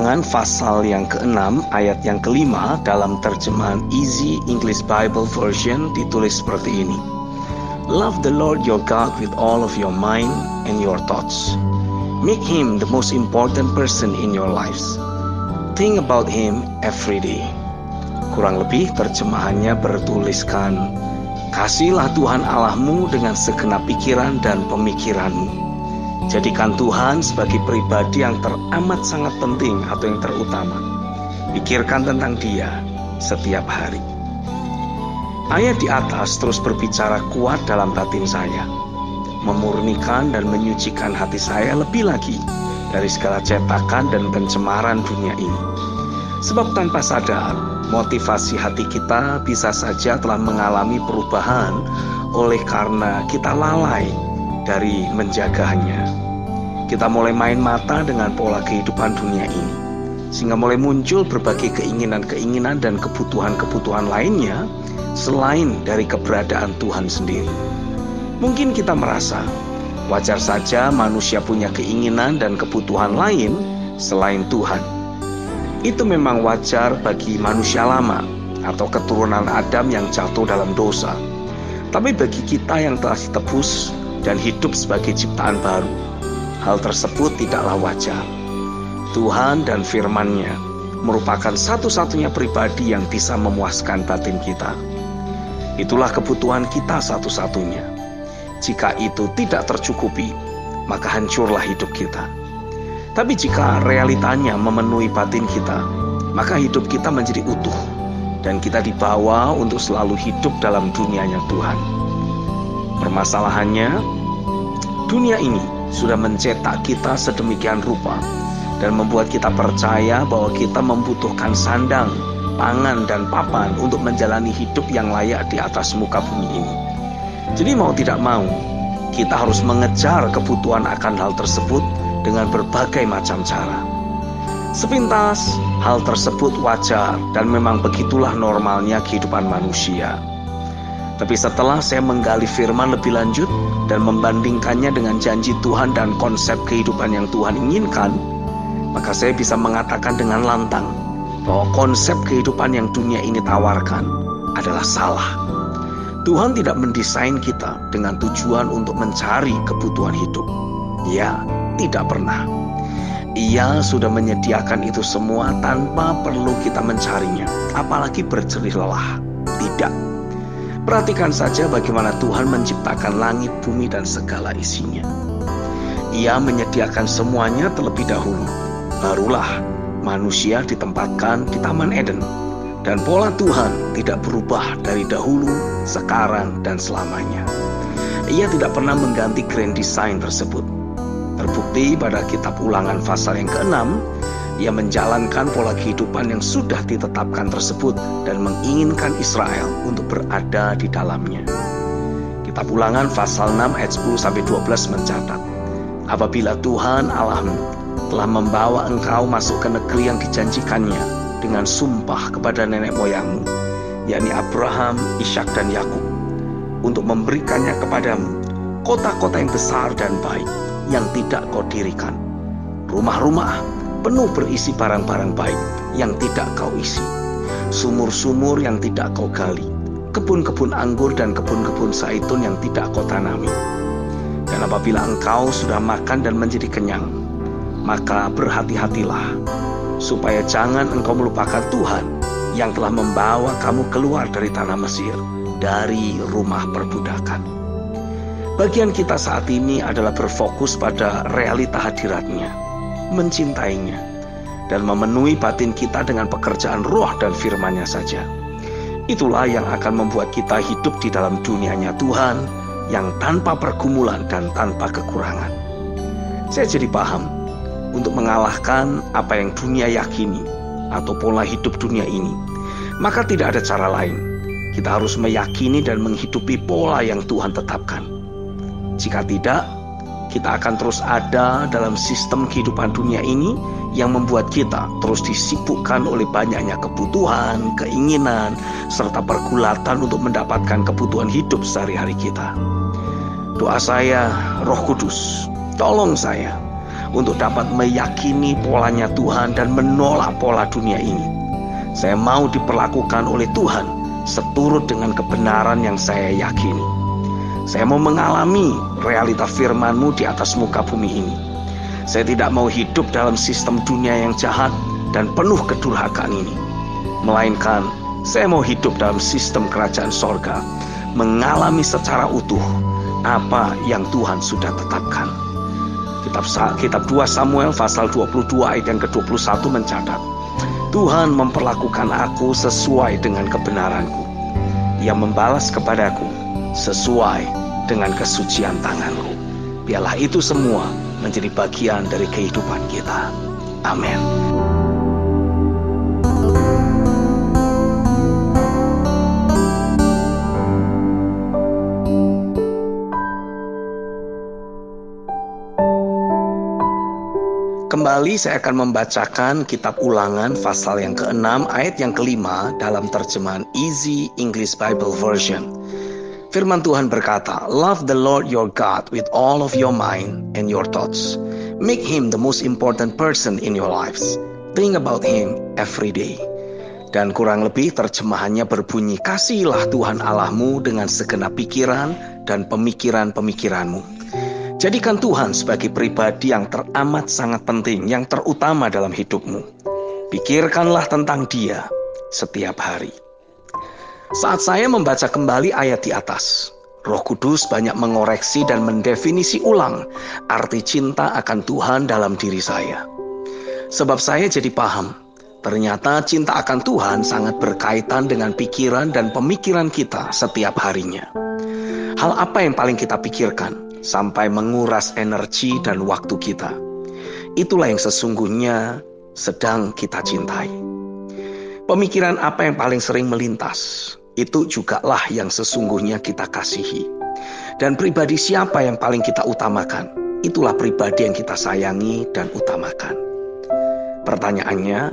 Ulangan pasal yang ke-6 ayat yang ke-5 dalam terjemahan Easy English Bible Version ditulis seperti ini. Love the Lord your God with all of your mind and your thoughts. Make him the most important person in your lives. Think about him every day. Kurang lebih terjemahannya bertuliskan, kasihilah Tuhan Allahmu dengan segenap pikiran dan pemikiranmu. Jadikan Tuhan sebagai pribadi yang teramat sangat penting atau yang terutama. Pikirkan tentang Dia setiap hari. Ayat di atas terus berbicara kuat dalam batin saya, memurnikan dan menyucikan hati saya lebih lagi dari segala cetakan dan pencemaran dunia ini. Sebab tanpa sadar, motivasi hati kita bisa saja telah mengalami perubahan oleh karena kita lalai dari menjaganya. Kita mulai main mata dengan pola kehidupan dunia ini, sehingga mulai muncul berbagai keinginan-keinginan dan kebutuhan-kebutuhan lainnya selain dari keberadaan Tuhan sendiri. Mungkin kita merasa wajar saja manusia punya keinginan dan kebutuhan lain selain Tuhan. Itu memang wajar bagi manusia lama atau keturunan Adam yang jatuh dalam dosa. Tapi bagi kita yang telah ditebus dan hidup sebagai ciptaan baru, hal tersebut tidaklah wajar. Tuhan dan firman-Nya merupakan satu-satunya pribadi yang bisa memuaskan batin kita. Itulah kebutuhan kita satu-satunya. Jika itu tidak tercukupi, maka hancurlah hidup kita. Tapi jika realitanya memenuhi batin kita, maka hidup kita menjadi utuh, dan kita dibawa untuk selalu hidup dalam dunianya Tuhan. Permasalahannya, dunia ini sudah mencetak kita sedemikian rupa dan membuat kita percaya bahwa kita membutuhkan sandang, pangan, dan papan untuk menjalani hidup yang layak di atas muka bumi ini. Jadi mau tidak mau, kita harus mengejar kebutuhan akan hal tersebut dengan berbagai macam cara. Sepintas, hal tersebut wajar dan memang begitulah normalnya kehidupan manusia. Tapi setelah saya menggali firman lebih lanjut dan membandingkannya dengan janji Tuhan dan konsep kehidupan yang Tuhan inginkan, maka saya bisa mengatakan dengan lantang bahwa konsep kehidupan yang dunia ini tawarkan adalah salah. Tuhan tidak mendesain kita dengan tujuan untuk mencari kebutuhan hidup. Ya, tidak pernah. Ia sudah menyediakan itu semua tanpa perlu kita mencarinya, apalagi berjerih lelah. Tidak. Perhatikan saja bagaimana Tuhan menciptakan langit, bumi, dan segala isinya. Ia menyediakan semuanya terlebih dahulu. Barulah manusia ditempatkan di Taman Eden. Dan pola Tuhan tidak berubah dari dahulu, sekarang, dan selamanya. Ia tidak pernah mengganti grand design tersebut. Terbukti pada kitab Ulangan pasal yang ke-6, ia menjalankan pola kehidupan yang sudah ditetapkan tersebut dan menginginkan Israel untuk berada di dalamnya. Kitab Ulangan pasal 6 ayat 10-12 mencatat, apabila Tuhan Allahmu telah membawa engkau masuk ke negeri yang dijanjikannya dengan sumpah kepada nenek moyangmu, yakni Abraham, Ishak, dan Yakub, untuk memberikannya kepadamu kota-kota yang besar dan baik yang tidak kau dirikan, rumah-rumah penuh berisi barang-barang baik yang tidak kau isi, sumur-sumur yang tidak kau gali, kebun-kebun anggur dan kebun-kebun zaitun yang tidak kau tanami. Dan apabila engkau sudah makan dan menjadi kenyang, maka berhati-hatilah, supaya jangan engkau melupakan Tuhan yang telah membawa kamu keluar dari tanah Mesir, dari rumah perbudakan. Bagian kita saat ini adalah berfokus pada realita hadirat-Nya, mencintainya, dan memenuhi batin kita dengan pekerjaan roh dan firman-Nya saja. Itulah yang akan membuat kita hidup di dalam dunianya Tuhan yang tanpa pergumulan dan tanpa kekurangan. Saya jadi paham, untuk mengalahkan apa yang dunia yakini atau pola hidup dunia ini, maka tidak ada cara lain. Kita harus meyakini dan menghidupi pola yang Tuhan tetapkan. Jika tidak, kita akan terus ada dalam sistem kehidupan dunia ini yang membuat kita terus disibukkan oleh banyaknya kebutuhan, keinginan, serta pergulatan untuk mendapatkan kebutuhan hidup sehari-hari kita. Doa saya, Roh Kudus, tolong saya untuk dapat meyakini polanya Tuhan dan menolak pola dunia ini. Saya mau diperlakukan oleh Tuhan seturut dengan kebenaran yang saya yakini. Saya mau mengalami realita firman-Mu di atas muka bumi ini. Saya tidak mau hidup dalam sistem dunia yang jahat dan penuh kedurhakaan ini. Melainkan, saya mau hidup dalam sistem kerajaan sorga, mengalami secara utuh apa yang Tuhan sudah tetapkan. Kitab 2 Samuel pasal 22 ayat yang ke-21 mencatat, Tuhan memperlakukan aku sesuai dengan kebenaranku. Ia membalas kepadaku sesuai dengan kesucian tanganku. Biarlah itu semua menjadi bagian dari kehidupan kita. Amin. Kembali saya akan membacakan kitab Ulangan pasal yang ke-6 ayat yang ke-5 dalam terjemahan Easy English Bible Version. Firman Tuhan berkata, "Love the Lord your God with all of your mind and your thoughts. Make Him the most important person in your lives. Think about Him every day." Dan kurang lebih terjemahannya berbunyi, "Kasihilah Tuhan Allahmu dengan segenap pikiran dan pemikiran-pemikiranmu." Jadikan Tuhan sebagai pribadi yang teramat sangat penting, yang terutama dalam hidupmu. Pikirkanlah tentang Dia setiap hari. Saat saya membaca kembali ayat di atas, Roh Kudus banyak mengoreksi dan mendefinisi ulang arti cinta akan Tuhan dalam diri saya. Sebab saya jadi paham, ternyata cinta akan Tuhan sangat berkaitan dengan pikiran dan pemikiran kita setiap harinya. Hal apa yang paling kita pikirkan sampai menguras energi dan waktu kita? Itulah yang sesungguhnya sedang kita cintai. Pemikiran apa yang paling sering melintas? Itu jugalah yang sesungguhnya kita kasihi. Dan pribadi siapa yang paling kita utamakan? Itulah pribadi yang kita sayangi dan utamakan. Pertanyaannya,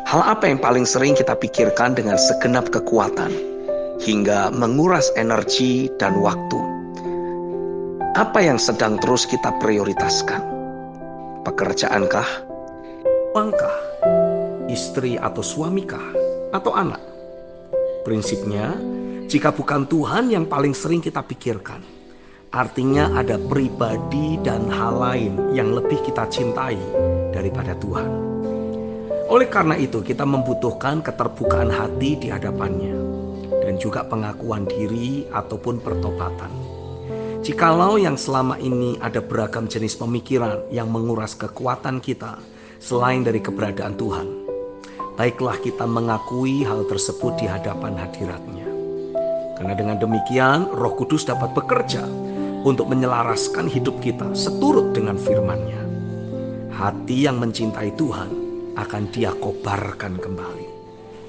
hal apa yang paling sering kita pikirkan dengan segenap kekuatan hingga menguras energi dan waktu? Apa yang sedang terus kita prioritaskan? Pekerjaankah? Uangkah? Istri atau suamikah? Atau anak? Prinsipnya, jika bukan Tuhan yang paling sering kita pikirkan, artinya ada pribadi dan hal lain yang lebih kita cintai daripada Tuhan. Oleh karena itu, kita membutuhkan keterbukaan hati di hadapannya dan juga pengakuan diri ataupun pertobatan. Jikalau yang selama ini ada beragam jenis pemikiran yang menguras kekuatan kita selain dari keberadaan Tuhan, baiklah kita mengakui hal tersebut di hadapan hadirat-Nya. Karena dengan demikian Roh Kudus dapat bekerja untuk menyelaraskan hidup kita seturut dengan firman-Nya. Hati yang mencintai Tuhan akan Dia kobarkan kembali,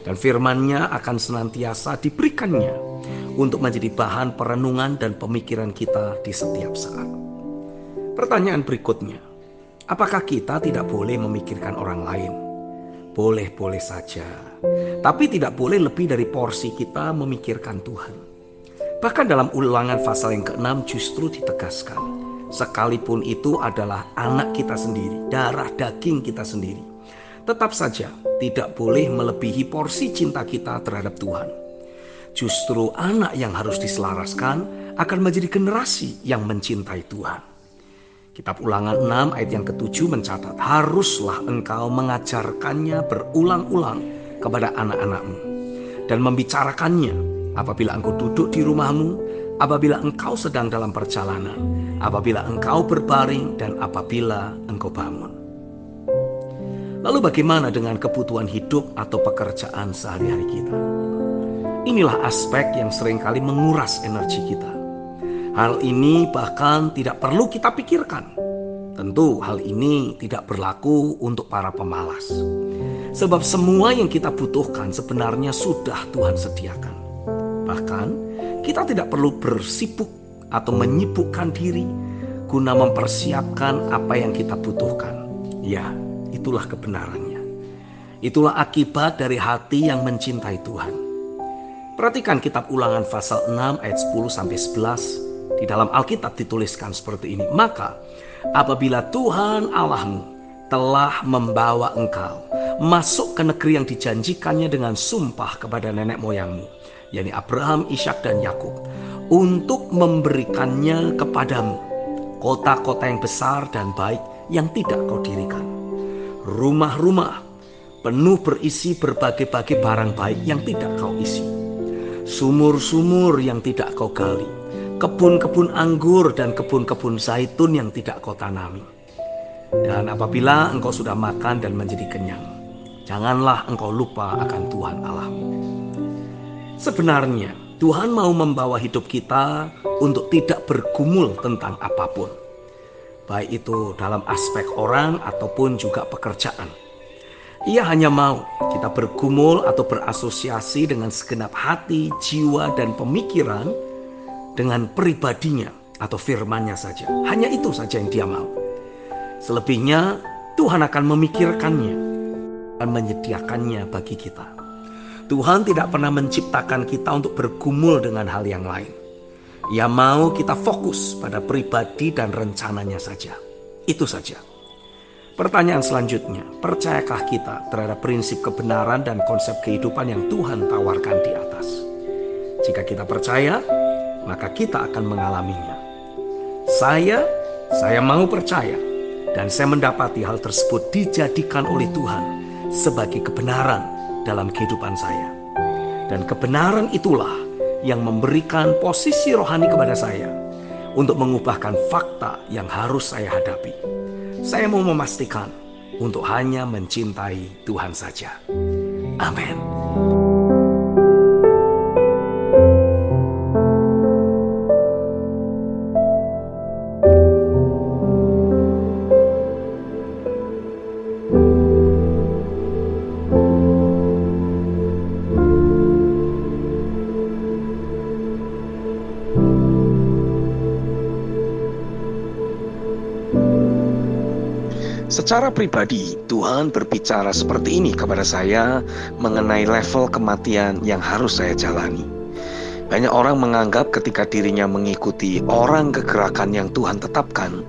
dan firman-Nya akan senantiasa diberikannya untuk menjadi bahan perenungan dan pemikiran kita di setiap saat. Pertanyaan berikutnya, apakah kita tidak boleh memikirkan orang lain? Boleh-boleh saja, tapi tidak boleh lebih dari porsi kita memikirkan Tuhan. Bahkan dalam Ulangan pasal yang ke-6 justru ditegaskan, sekalipun itu adalah anak kita sendiri, darah daging kita sendiri, tetap saja tidak boleh melebihi porsi cinta kita terhadap Tuhan. Justru anak yang harus diselaraskan akan menjadi generasi yang mencintai Tuhan. Kitab Ulangan 6 ayat yang ke-7 mencatat, haruslah engkau mengajarkannya berulang-ulang kepada anak-anakmu dan membicarakannya apabila engkau duduk di rumahmu, apabila engkau sedang dalam perjalanan, apabila engkau berbaring, dan apabila engkau bangun. Lalu bagaimana dengan kebutuhan hidup atau pekerjaan sehari-hari kita? Inilah aspek yang seringkali menguras energi kita. Hal ini bahkan tidak perlu kita pikirkan. Tentu hal ini tidak berlaku untuk para pemalas. Sebab semua yang kita butuhkan sebenarnya sudah Tuhan sediakan. Bahkan kita tidak perlu bersibuk atau menyibukkan diri guna mempersiapkan apa yang kita butuhkan. Ya, itulah kebenarannya. Itulah akibat dari hati yang mencintai Tuhan. Perhatikan kitab Ulangan pasal 6 ayat 10-11. Di dalam Alkitab dituliskan seperti ini. Maka Apabila Tuhan Allahmu telah membawa engkau masuk ke negeri yang dijanjikannya dengan sumpah kepada nenek moyangmu, yakni Abraham, Ishak, dan Yakub, untuk memberikannya kepadamu kota-kota yang besar dan baik yang tidak kau dirikan, rumah-rumah penuh berisi berbagai-bagai barang baik yang tidak kau isi, sumur-sumur yang tidak kau gali, kebun-kebun anggur dan kebun-kebun zaitun yang tidak kau tanami. Dan apabila engkau sudah makan dan menjadi kenyang, janganlah engkau lupa akan Tuhan Allahmu. Sebenarnya Tuhan mau membawa hidup kita untuk tidak bergumul tentang apapun, baik itu dalam aspek orang ataupun juga pekerjaan. Ia hanya mau kita bergumul atau berasosiasi dengan segenap hati, jiwa, dan pemikiran dengan pribadinya atau firman-Nya saja. Hanya itu saja yang Dia mau. Selebihnya Tuhan akan memikirkannya dan menyediakannya bagi kita. Tuhan tidak pernah menciptakan kita untuk bergumul dengan hal yang lain. Ia mau kita fokus pada pribadi dan rencananya saja. Itu saja. Pertanyaan selanjutnya, percayakah kita terhadap prinsip kebenaran dan konsep kehidupan yang Tuhan tawarkan di atas? Jika kita percaya, maka kita akan mengalaminya. Saya mau percaya, dan saya mendapati hal tersebut dijadikan oleh Tuhan sebagai kebenaran dalam kehidupan saya. Dan kebenaran itulah yang memberikan posisi rohani kepada saya untuk mengubahkan fakta yang harus saya hadapi. Saya mau memastikan untuk hanya mencintai Tuhan saja. Amin. Secara pribadi, Tuhan berbicara seperti ini kepada saya mengenai level kematian yang harus saya jalani. Banyak orang menganggap ketika dirinya mengikuti orang kegerakan yang Tuhan tetapkan,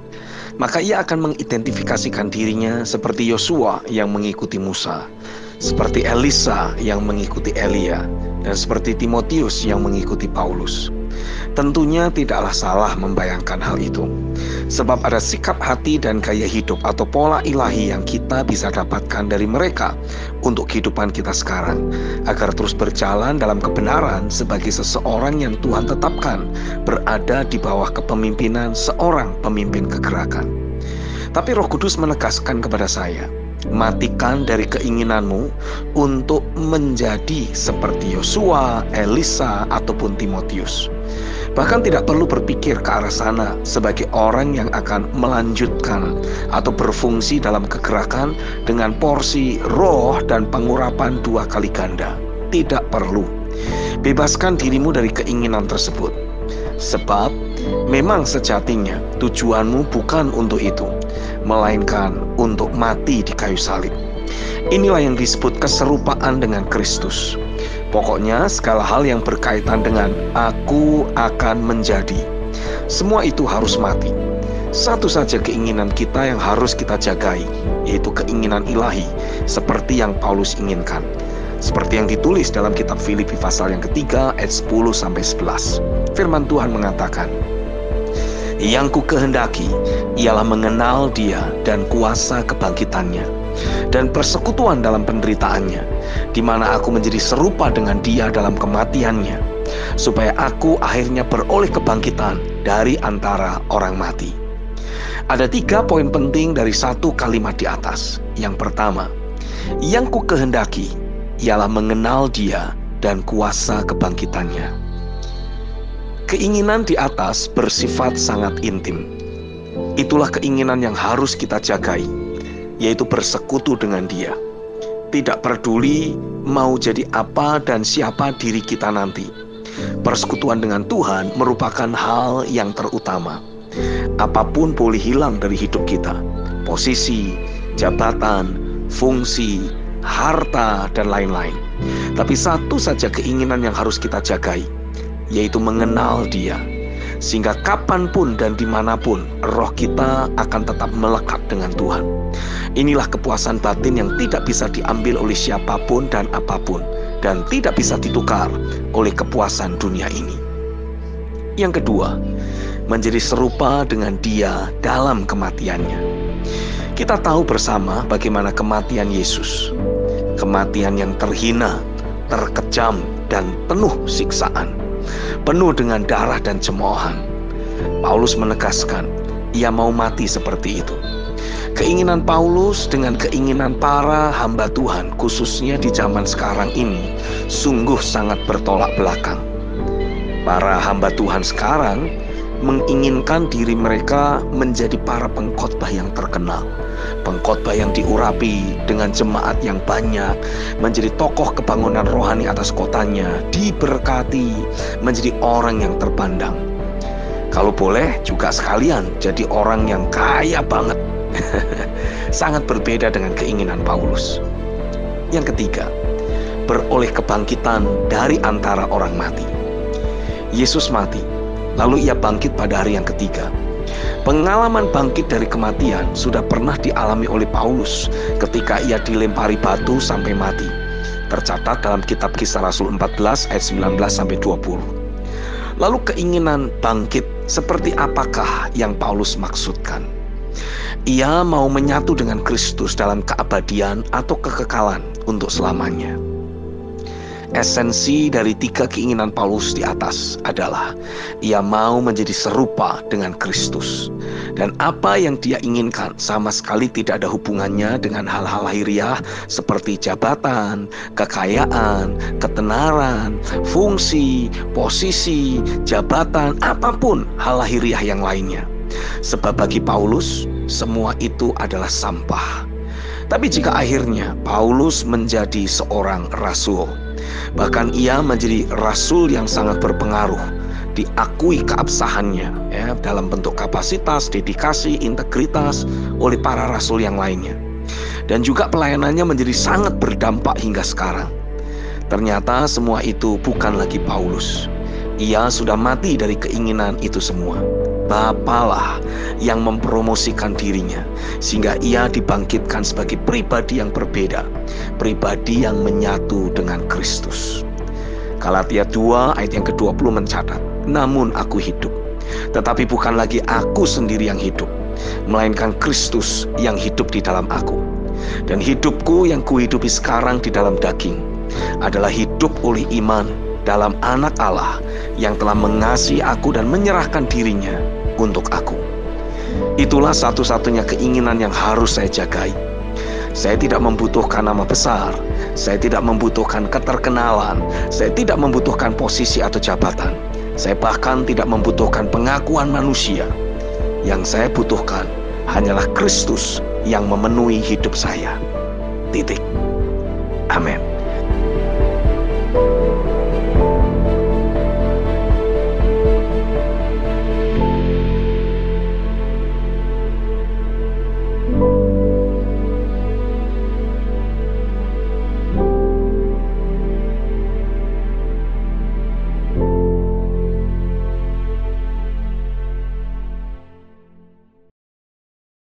maka ia akan mengidentifikasikan dirinya seperti Yosua yang mengikuti Musa, seperti Elisa yang mengikuti Elia, dan seperti Timotius yang mengikuti Paulus. Tentunya tidaklah salah membayangkan hal itu, sebab ada sikap hati dan gaya hidup atau pola ilahi yang kita bisa dapatkan dari mereka untuk kehidupan kita sekarang, agar terus berjalan dalam kebenaran sebagai seseorang yang Tuhan tetapkan berada di bawah kepemimpinan seorang pemimpin kegerakan. Tapi Roh Kudus menegaskan kepada saya, matikan dari keinginanmu untuk menjadi seperti Yosua, Elisa, ataupun Timotius. Bahkan tidak perlu berpikir ke arah sana sebagai orang yang akan melanjutkan atau berfungsi dalam kegerakan dengan porsi roh dan pengurapan 2 kali ganda. Tidak perlu. Bebaskan dirimu dari keinginan tersebut. Sebab memang sejatinya tujuanmu bukan untuk itu, melainkan untuk mati di kayu salib. Inilah yang disebut keserupaan dengan Kristus. Pokoknya segala hal yang berkaitan dengan aku akan menjadi, semua itu harus mati. Satu saja keinginan kita yang harus kita jagai, yaitu keinginan ilahi, seperti yang Paulus inginkan. Seperti yang ditulis dalam kitab Filipi pasal yang ketiga ayat 10-11. Firman Tuhan mengatakan, "Yang ku kehendaki ialah mengenal Dia dan kuasa kebangkitannya, dan persekutuan dalam penderitaannya, di mana aku menjadi serupa dengan Dia dalam kematiannya, supaya aku akhirnya beroleh kebangkitan dari antara orang mati." Ada 3 poin penting dari 1 kalimat di atas. Yang pertama, yang ku kehendaki ialah mengenal Dia dan kuasa kebangkitannya. Keinginan di atas bersifat sangat intim. Itulah keinginan yang harus kita jagai, yaitu bersekutu dengan Dia. Tidak peduli mau jadi apa dan siapa diri kita nanti. Persekutuan dengan Tuhan merupakan hal yang terutama. Apapun boleh hilang dari hidup kita, posisi, jabatan, fungsi, harta, dan lain-lain. Tapi satu saja keinginan yang harus kita jagai, yaitu mengenal Dia. sehingga kapanpun dan dimanapun roh kita akan tetap melekat dengan Tuhan. Inilah kepuasan batin yang tidak bisa diambil oleh siapapun dan apapun, dan tidak bisa ditukar oleh kepuasan dunia ini. Yang kedua, menjadi serupa dengan Dia dalam kematiannya. Kita tahu bersama bagaimana kematian Yesus, kematian yang terhina, terkejam, dan penuh siksaan, penuh dengan darah dan cemoohan. Paulus menegaskan, ia mau mati seperti itu. Keinginan Paulus dengan keinginan para hamba Tuhan, khususnya di zaman sekarang ini, sungguh sangat bertolak belakang. Para hamba Tuhan sekarang menginginkan diri mereka menjadi para pengkhotbah yang terkenal, pengkhotbah yang diurapi dengan jemaat yang banyak, menjadi tokoh kebangunan rohani atas kotanya, diberkati, menjadi orang yang terpandang. Kalau boleh juga sekalian jadi orang yang kaya banget. Sangat berbeda dengan keinginan Paulus. Yang ketiga, beroleh kebangkitan dari antara orang mati. Yesus mati, lalu ia bangkit pada hari yang ketiga. Pengalaman bangkit dari kematian sudah pernah dialami oleh Paulus ketika ia dilempari batu sampai mati. Tercatat dalam kitab Kisah Rasul 14 ayat 19-20. Lalu keinginan bangkit seperti apakah yang Paulus maksudkan? Ia mau menyatu dengan Kristus dalam keabadian atau kekekalan untuk selamanya. Esensi dari tiga keinginan Paulus di atas adalah ia mau menjadi serupa dengan Kristus. Dan apa yang dia inginkan sama sekali tidak ada hubungannya dengan hal-hal lahiriah seperti jabatan, kekayaan, ketenaran, fungsi, posisi, jabatan, apapun hal lahiriah yang lainnya. Sebab bagi Paulus, semua itu adalah sampah. Tapi jika akhirnya Paulus menjadi seorang rasul, bahkan ia menjadi rasul yang sangat berpengaruh, diakui keabsahannya dalam bentuk kapasitas, dedikasi, integritas oleh para rasul yang lainnya. Dan juga pelayanannya menjadi sangat berdampak hingga sekarang. Ternyata semua itu bukan lagi Paulus. Ia sudah mati dari keinginan itu semua. Bapalah yang mempromosikan dirinya sehingga ia dibangkitkan sebagai pribadi yang berbeda, pribadi yang menyatu dengan Kristus. Galatia 2 ayat yang ke-20 mencatat, namun aku hidup, tetapi bukan lagi aku sendiri yang hidup, melainkan Kristus yang hidup di dalam aku. Dan hidupku yang kuhidupi sekarang di dalam daging adalah hidup oleh iman dalam Anak Allah yang telah mengasihi aku dan menyerahkan dirinya untuk aku. Itulah satu-satunya keinginan yang harus saya jagai. Saya tidak membutuhkan nama besar, saya tidak membutuhkan keterkenalan, saya tidak membutuhkan posisi atau jabatan, saya bahkan tidak membutuhkan pengakuan manusia. Yang saya butuhkan hanyalah Kristus yang memenuhi hidup saya. Titik. Amin.